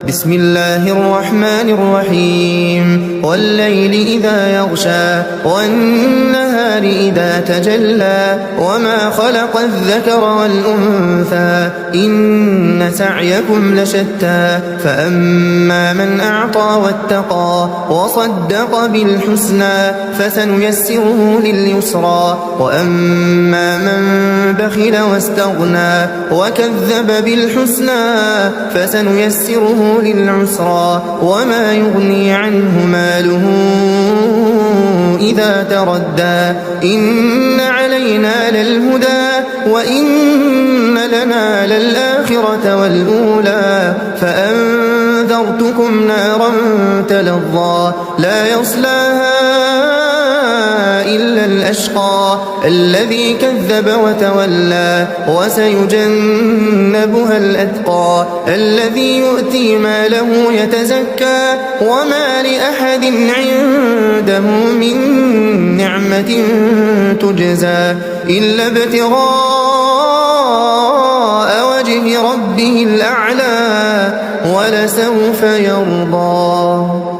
بسم الله الرحمن الرحيم والليل إذا يغشى والنهار إذا تجلى وما خلق الذكر والأنثى إن سعيكم لشتى فأما من أعطى واتقى وصدق بالحسنى فسنيسره لليسرى وأما من بخل واستغنى وكذب بالحسنى فسنيسره للعسرى وما يغني عنه ماله إذا تردى إن علينا للهدى وإن لنا للآخرة والأولى فأنذرتكم نارا تلظى لا يصلاها إلا الأشقى الذي كذب وتولى وسيجنبها الأتقى الذي يؤتي ماله يتزكى وما لأحد عنده من نعمة تجزى إلا ابتغاء وجه ربه الأعلى ولسوف يرضى.